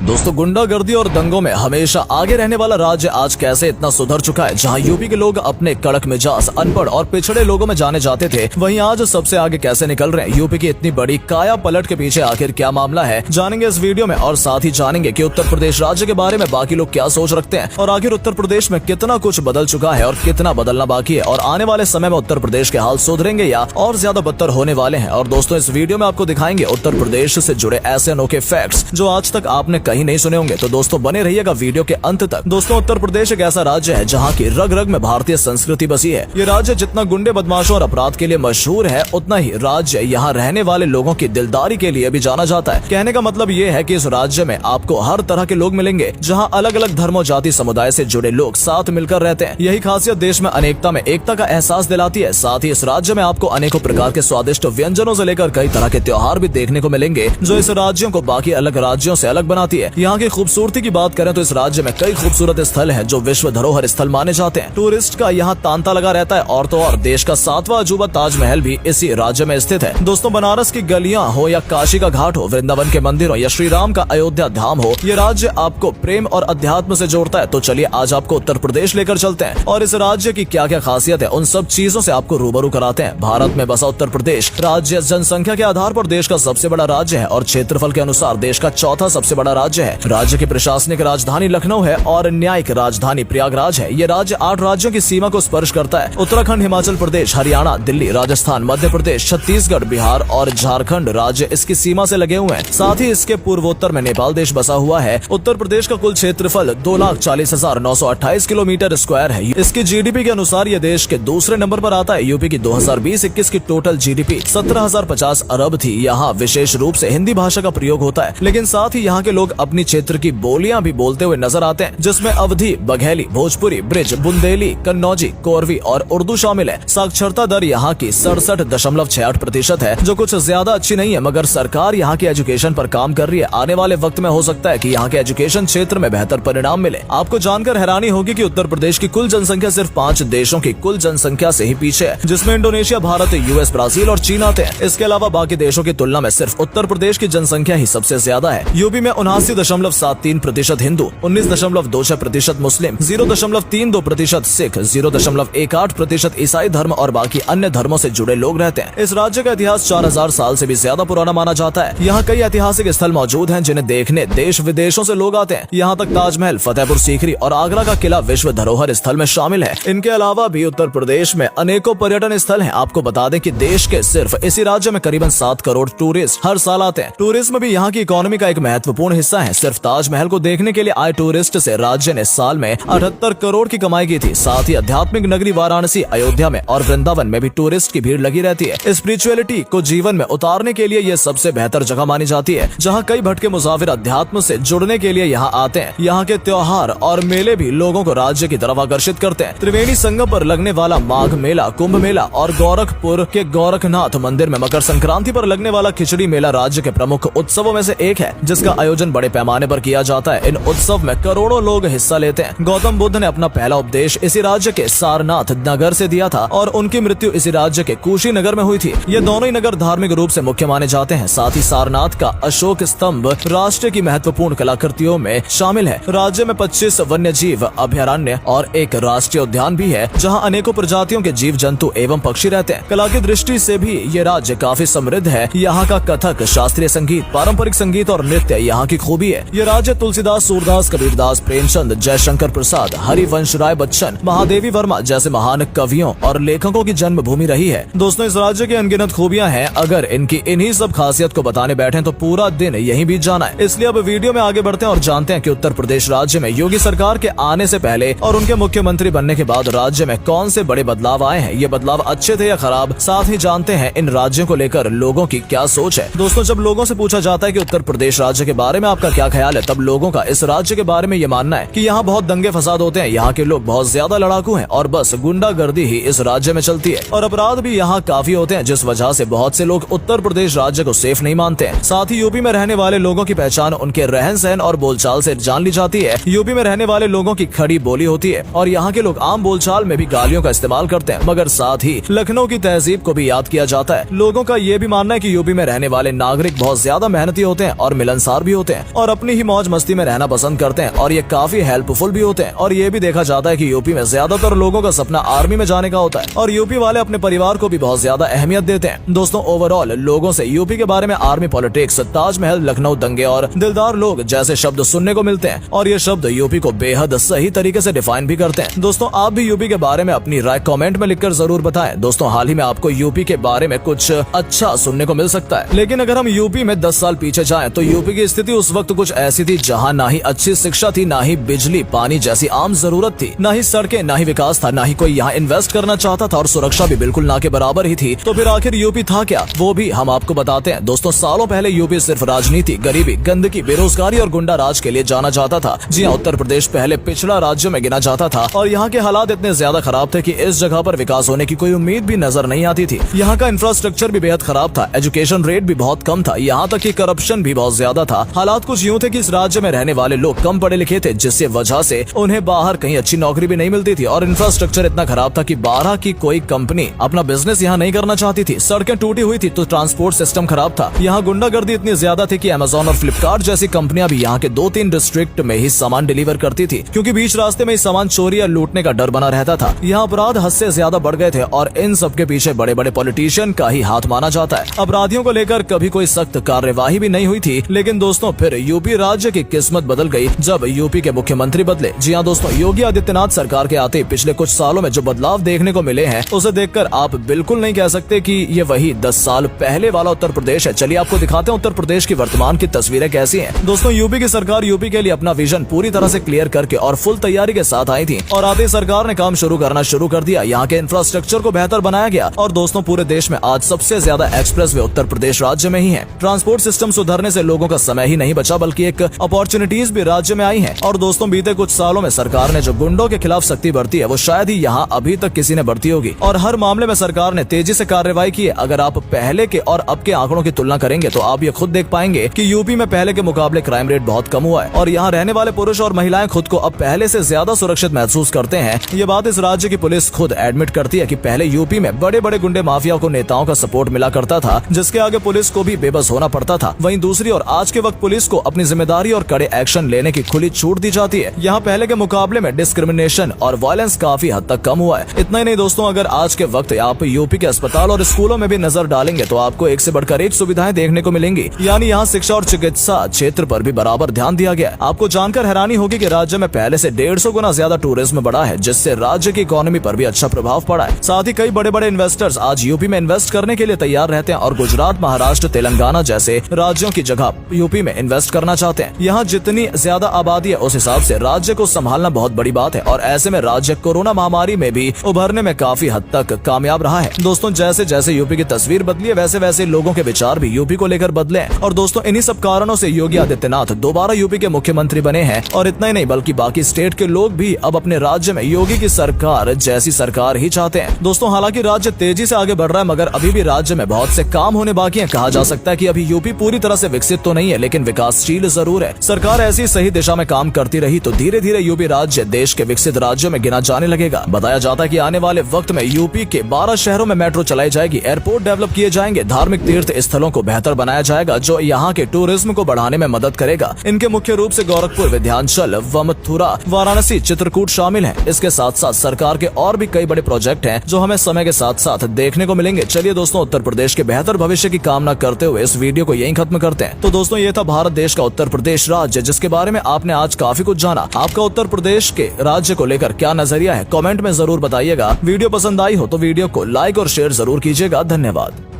दोस्तों, गुंडागर्दी और दंगों में हमेशा आगे रहने वाला राज्य आज कैसे इतना सुधर चुका है। जहां यूपी के लोग अपने कड़क मिजाज, अनपढ़ और पिछड़े लोगों में जाने जाते थे, वहीं आज सबसे आगे कैसे निकल रहे हैं। यूपी की इतनी बड़ी काया पलट के पीछे आखिर क्या मामला है, जानेंगे इस वीडियो में। और साथ ही जानेंगे कि उत्तर प्रदेश राज्य के बारे में बाकी लोग क्या सोच रखते हैं और आखिर उत्तर प्रदेश में कितना कुछ बदल चुका है और कितना बदलना बाकी है, और आने वाले समय में उत्तर प्रदेश के हाल सुधरेंगे या और ज्यादा बदतर होने वाले हैं। और दोस्तों, इस वीडियो में आपको दिखाएंगे उत्तर प्रदेश से जुड़े ऐसे अनोखे फैक्ट्स जो आज तक आपने कहीं नहीं सुने होंगे। तो दोस्तों, बने रहिएगा वीडियो के अंत तक। दोस्तों, उत्तर प्रदेश एक ऐसा राज्य है जहां की रग रग में भारतीय संस्कृति बसी है। ये राज्य जितना गुंडे, बदमाशों और अपराध के लिए मशहूर है, उतना ही राज्य यहाँ रहने वाले लोगों की दिलदारी के लिए भी जाना जाता है। कहने का मतलब ये है कि इस राज्य में आपको हर तरह के लोग मिलेंगे, जहाँ अलग अलग धर्मों, जाति, समुदाय से जुड़े लोग साथ मिलकर रहते हैं। यही खासियत देश में अनेकता में एकता का एहसास दिलाती है। साथ ही इस राज्य में आपको अनेकों प्रकार के स्वादिष्ट व्यंजनों से लेकर कई तरह के त्योहार भी देखने को मिलेंगे, जो इस राज्यों को बाकी अलग राज्यों से अलग बनाती है। यहाँ की खूबसूरती की बात करें तो इस राज्य में कई खूबसूरत स्थल हैं जो विश्व धरोहर स्थल माने जाते हैं। टूरिस्ट का यहाँ तांता लगा रहता है। और तो और देश का 7वां अजूबा ताजमहल भी इसी राज्य में स्थित है। दोस्तों, बनारस की गलियां हो या काशी का घाट हो, वृंदावन के मंदिर हो या श्री राम का अयोध्या धाम हो, ये राज्य आपको प्रेम और अध्यात्म से जोड़ता है। तो चलिए आज आपको उत्तर प्रदेश लेकर चलते हैं और इस राज्य की क्या क्या खासियत है, उन सब चीजों से आपको रूबरू कराते हैं। भारत में बसा उत्तर प्रदेश राज्य जनसंख्या के आधार पर देश का सबसे बड़ा राज्य है और क्षेत्रफल के अनुसार देश का चौथा सबसे बड़ा राज्य है। राज्य की प्रशासनिक राजधानी लखनऊ है और न्यायिक राजधानी प्रयागराज है। ये राज्य 8 राज्यों की सीमा को स्पर्श करता है। उत्तराखंड, हिमाचल प्रदेश, हरियाणा, दिल्ली, राजस्थान, मध्य प्रदेश, छत्तीसगढ़, बिहार और झारखंड राज्य इसकी सीमा से लगे हुए हैं। साथ ही इसके पूर्वोत्तर में नेपाल देश बसा हुआ है। उत्तर प्रदेश का कुल क्षेत्रफल 2,40,928 किलोमीटर स्क्वायर है। इसकी जीडीपी के अनुसार ये देश के दूसरे नंबर पर आता है। यूपी की 2020-21 की टोटल जीडीपी 17,050 अरब थी। यहाँ विशेष रूप से हिंदी भाषा का प्रयोग होता है, लेकिन साथ ही यहाँ के लोग अपनी क्षेत्र की बोलियां भी बोलते हुए नजर आते हैं, जिसमें अवधी, बघेली, भोजपुरी, ब्रिज, बुंदेली, कन्नौजी, कोरवी और उर्दू शामिल है। साक्षरता दर यहाँ की 67.68% है, जो कुछ ज्यादा अच्छी नहीं है, मगर सरकार यहाँ की एजुकेशन पर काम कर रही है। आने वाले वक्त में हो सकता है कि यहाँ के एजुकेशन क्षेत्र में बेहतर परिणाम मिले। आपको जानकर हैरानी होगी कि उत्तर प्रदेश की कुल जनसंख्या सिर्फ 5 देशों की कुल जनसंख्या से ही पीछे है, जिसमें इंडोनेशिया, भारत, यूएस, ब्राजील और चीन आते हैं। इसके अलावा बाकी देशों की तुलना में सिर्फ उत्तर प्रदेश की जनसंख्या ही सबसे ज्यादा है। यूपी में 79.73% हिंदू, 19.26% मुस्लिम, 0.32% सिख, 0.18% ईसाई धर्म और बाकी अन्य धर्मों से जुड़े लोग रहते हैं। इस राज्य का इतिहास 4000 साल से भी ज्यादा पुराना माना जाता है। यहाँ कई ऐतिहासिक स्थल मौजूद हैं जिन्हें देखने देश विदेशों से लोग आते हैं। यहाँ तक ताजमहल, फतेहपुर सीकरी और आगरा का किला विश्व धरोहर स्थल में शामिल है। इनके अलावा भी उत्तर प्रदेश में अनेकों पर्यटन स्थल हैं। आपको बता दें कि देश के सिर्फ इसी राज्य में करीबन 7 करोड़ टूरिस्ट हर साल आते हैं। टूरिज्म भी यहाँ की इकोनॉमी का एक महत्वपूर्ण हिस्सा है। सिर्फ ताजमहल को देखने के लिए आए टूरिस्ट से राज्य ने साल में 78 करोड़ की कमाई की थी। साथ ही आध्यात्मिक नगरी वाराणसी, अयोध्या में और वृंदावन में भी टूरिस्ट की भीड़ लगी रहती है। स्पिरिचुअलिटी को जीवन में उतारने के लिए ये सबसे बेहतर जगह मानी जाती है, जहाँ कई भटके मुसाफिर अध्यात्म से जुड़ने के लिए यहाँ आते हैं। यहाँ के त्योहार और मेले भी लोगों को राज्य की तरफ आकर्षित करते हैं। त्रिवेणी संगम पर लगने वाला माघ मेला, कुंभ मेला और गोरखपुर के गोरखनाथ मंदिर में मकर संक्रांति पर लगने वाला खिचड़ी मेला राज्य के प्रमुख उत्सवों में से एक है, जिसका आयोजन बड़े पैमाने पर किया जाता है। इन उत्सव में करोड़ों लोग हिस्सा लेते हैं। गौतम बुद्ध ने अपना पहला उपदेश इसी राज्य के सारनाथ नगर से दिया था और उनकी मृत्यु इसी राज्य के कुशीनगर में हुई थी। ये दोनों ही नगर धार्मिक रूप से मुख्य माने जाते हैं। साथ ही सारनाथ का अशोक स्तंभ राष्ट्र की महत्वपूर्ण कलाकृतियों में शामिल है। राज्य में 25 वन्य जीव अभयारण्य और एक राष्ट्रीय उद्यान भी है, जहाँ अनेकों प्रजातियों के जीव जंतु एवं पक्षी रहते हैं। कला की दृष्टि से भी ये राज्य काफी समृद्ध है। यहाँ का कथक, शास्त्रीय संगीत, पारंपरिक संगीत और नृत्य यहाँ की खूबी है। ये राज्य तुलसीदास, सूरदास, कबीरदास, प्रेमचंद, जयशंकर प्रसाद, हरिवंश राय बच्चन, महादेवी वर्मा जैसे महान कवियों और लेखकों की जन्मभूमि रही है। दोस्तों, इस राज्य की अनगिनत खूबियां हैं। अगर इनकी इन्हीं सब खासियत को बताने बैठे तो पूरा दिन यहीं बीत जाना है। इसलिए अब वीडियो में आगे बढ़ते हैं और जानते हैं कि उत्तर प्रदेश राज्य में योगी सरकार के आने से पहले और उनके मुख्यमंत्री बनने के बाद राज्य में कौन से बड़े बदलाव आए हैं। ये बदलाव अच्छे थे या खराब। साथ ही जानते हैं इन राज्यों को लेकर लोगों की क्या सोच है। दोस्तों, जब लोगों से पूछा जाता है कि उत्तर प्रदेश राज्य के बारे में आपका क्या ख्याल है, तब लोगों का इस राज्य के बारे में ये मानना है कि यहाँ बहुत दंगे फसाद होते हैं, यहाँ के लोग बहुत ज्यादा लड़ाकू हैं और बस गुंडागर्दी ही इस राज्य में चलती है और अपराध भी यहाँ काफी होते हैं, जिस वजह से बहुत से लोग उत्तर प्रदेश राज्य को सेफ नहीं मानते हैं। साथ ही यूपी में रहने वाले लोगों की पहचान उनके रहन सहन और बोलचाल से जान ली जाती है। यूपी में रहने वाले लोगों की खड़ी बोली होती है और यहाँ के लोग आम बोलचाल में भी गालियों का इस्तेमाल करते हैं, मगर साथ ही लखनऊ की तहजीब को भी याद किया जाता है। लोगों का ये भी मानना है कि यूपी में रहने वाले नागरिक बहुत ज्यादा मेहनती होते हैं और मिलनसार भी होते हैं। और अपनी ही मौज मस्ती में रहना पसंद करते हैं और ये काफी हेल्पफुल भी होते हैं। और ये भी देखा जाता है कि यूपी में ज्यादातर लोगों का सपना आर्मी में जाने का होता है और यूपी वाले अपने परिवार को भी बहुत ज्यादा अहमियत देते हैं। दोस्तों ओवरऑल लोगों से यूपी के बारे में आर्मी पॉलिटिक्स, ताजमहल, लखनऊ दंगे और दिलदार लोग जैसे शब्द सुनने को मिलते हैं और ये शब्द यूपी को बेहद सही तरीके से डिफाइन भी करते हैं। दोस्तों आप भी यूपी के बारे में अपनी राय कमेंट में लिखकर जरूर बताएं। दोस्तों हाल ही में आपको यूपी के बारे में कुछ अच्छा सुनने को मिल सकता है, लेकिन अगर हम यूपी में 10 साल पीछे जाएं तो यूपी की स्थिति उस वक्त कुछ ऐसी थी जहां ना ही अच्छी शिक्षा थी, ना ही बिजली पानी जैसी आम जरूरत थी, ना ही सड़कें, ना ही विकास था, ना ही कोई यहाँ इन्वेस्ट करना चाहता था और सुरक्षा भी बिल्कुल ना के बराबर ही थी। तो फिर आखिर यूपी था क्या, वो भी हम आपको बताते हैं। दोस्तों सालों पहले यूपी सिर्फ राजनीति, गरीबी, गंदगी, बेरोजगारी और गुंडा राज के लिए जाना जाता था। जी हाँ, उत्तर प्रदेश पहले पिछड़ा राज्यों में गिना जाता था और यहाँ के हालात इतने ज्यादा खराब थे कि इस जगह पर विकास होने की कोई उम्मीद भी नजर नहीं आती थी। यहाँ का इंफ्रास्ट्रक्चर भी बेहद खराब था, एजुकेशन रेट भी बहुत कम था, यहाँ तक कि करप्शन भी बहुत ज्यादा था। हालात कुछ यूँ थे कि इस राज्य में रहने वाले लोग कम पढ़े लिखे थे, जिससे वजह से उन्हें बाहर कहीं अच्छी नौकरी भी नहीं मिलती थी और इंफ्रास्ट्रक्चर इतना खराब था कि 12 की कोई कंपनी अपना बिजनेस यहाँ नहीं करना चाहती थी। सड़कें टूटी हुई थी तो ट्रांसपोर्ट सिस्टम खराब था। यहाँ गुंडागर्दी इतनी ज्यादा थी कि अमेज़न और फ्लिपकार्ट जैसी कंपनियां भी यहाँ के 2-3 डिस्ट्रिक्ट में ही सामान डिलीवर करती थी, क्योंकि बीच रास्ते में सामान चोरी या लूटने का डर बना रहता था। यहाँ अपराध हद से ज्यादा बढ़ गए थे और इन सब के पीछे बड़े बड़े पॉलिटिशियन का ही हाथ माना जाता है। अपराधियों को लेकर कभी कोई सख्त कार्यवाही भी नहीं हुई थी। लेकिन दोस्तों फिर यूपी राज्य की किस्मत बदल गई जब यूपी के मुख्यमंत्री बदले। जी हाँ दोस्तों, योगी आदित्यनाथ सरकार के आते पिछले कुछ सालों में जो बदलाव देखने को मिले हैं उसे देखकर आप बिल्कुल नहीं कह सकते कि ये वही 10 साल पहले वाला उत्तर प्रदेश है। चलिए आपको दिखाते हैं उत्तर प्रदेश की वर्तमान की तस्वीरें कैसी हैं। दोस्तों यूपी की सरकार यूपी के लिए अपना विजन पूरी तरह से क्लियर करके और फुल तैयारी के साथ आई थी और आते सरकार ने काम शुरू करना शुरू कर दिया। यहाँ के इंफ्रास्ट्रक्चर को बेहतर बनाया गया और दोस्तों पूरे देश में आज सबसे ज्यादा एक्सप्रेस वे उत्तर प्रदेश राज्य में ही है। ट्रांसपोर्ट सिस्टम सुधरने से लोगों का समय ही नहीं बचा बल्कि एक अपॉर्चुनिटीज भी राज्य में आई है। और दोस्तों बीते कुछ सालों में सरकार ने जो गुंडों के खिलाफ सख्ती बरती है वो शायद ही यहाँ अभी तक किसी ने बरती होगी और हर मामले में सरकार ने तेजी से कार्रवाई की है। अगर आप पहले के और अब के आंकड़ों की तुलना करेंगे तो आप ये खुद देख पाएंगे कि यूपी में पहले के मुकाबले क्राइम रेट बहुत कम हुआ है और यहाँ रहने वाले पुरुष और महिलाएं खुद को अब पहले से ज्यादा सुरक्षित महसूस करते हैं। ये बात इस राज्य की पुलिस खुद एडमिट करती है कि पहले यूपी में बड़े बड़े गुंडे माफिया को नेताओं का सपोर्ट मिला करता था, जिसके आगे पुलिस को भी बेबस होना पड़ता था। वहीं दूसरी ओर आज के वक्त पुलिस को अपनी जिम्मेदारी और कड़े एक्शन लेने की खुली छूट दी जाती है। यहाँ पहले के मुकाबले में डिस्क्रिमिनेशन और वायलेंस काफी हद तक कम हुआ है। इतना ही नहीं दोस्तों, अगर आज के वक्त आप यूपी के अस्पताल और स्कूलों में भी नजर डालेंगे तो आपको एक से बढ़कर एक सुविधाएं देखने को मिलेंगी। यानी यहाँ शिक्षा और चिकित्सा क्षेत्र पर भी बराबर ध्यान दिया गया है। आपको जानकर हैरानी होगी कि राज्य में पहले से 150 गुना ज्यादा टूरिज्म बढ़ा है, जिससे राज्य की इकोनॉमी पर भी अच्छा प्रभाव पड़ा है। साथ ही कई बड़े बड़े इन्वेस्टर्स आज यूपी में इन्वेस्ट करने के लिए तैयार रहते हैं और गुजरात, महाराष्ट्र, तेलंगाना जैसे राज्यों की जगह यूपी में इन्वेस्ट करना चाहते हैं। यहाँ जितनी ज्यादा आबादी है उस हिसाब से राज्य को संभालना बहुत बड़ी बात है और ऐसे में राज्य कोरोना महामारी में भी उभरने में काफी हद तक कामयाब रहा है। दोस्तों जैसे जैसे यूपी की तस्वीर बदली है वैसे वैसे लोगों के विचार भी यूपी को लेकर बदले हैं। और दोस्तों इन्हीं सब कारणों से योगी आदित्यनाथ दोबारा यूपी के मुख्यमंत्री बने हैं और इतना ही नहीं बल्कि बाकी स्टेट के लोग भी अब अपने राज्य में योगी की सरकार जैसी सरकार ही चाहते हैं। दोस्तों हालांकि राज्य तेजी से आगे बढ़ रहा है मगर अभी भी राज्य में बहुत से काम होने बाकी हैं। कहा जा सकता है कि अभी यूपी पूरी तरह से विकसित तो नहीं है लेकिन विकासशील जरूर है। सरकार ऐसी सही दिशा में काम करती रही तो धीरे धीरे यूपी राज्य देश के विकसित राज्यों में गिना जाने लगेगा। बताया जाता है कि आने वाले वक्त में यूपी के 12 शहरों में मेट्रो चलाई जाएगी, एयरपोर्ट डेवलप किए जाएंगे, धार्मिक तीर्थ स्थलों को बेहतर बनाया जाएगा जो यहाँ के टूरिज्म को बढ़ाने में मदद करेगा। इनके मुख्य रूप से गोरखपुर, विंध्याचल, मथुरा, वाराणसी, चित्रकूट शामिल हैं। इसके साथ साथ सरकार के और भी कई बड़े प्रोजेक्ट हैं जो हमें समय के साथ साथ देखने को मिलेंगे। चलिए दोस्तों उत्तर प्रदेश के बेहतर भविष्य की कामना करते हुए इस वीडियो को यहीं खत्म करते हैं। तो दोस्तों ये था भारत देश का उत्तर प्रदेश राज्य जिसके बारे में आपने आज काफी कुछ जाना। आपका उत्तर प्रदेश के राज्य को लेकर क्या नजरिया है कमेंट में जरूर बताइएगा। वीडियो पसंद आई हो तो वीडियो को लाइक और शेयर जरूर कीजिएगा। धन्यवाद।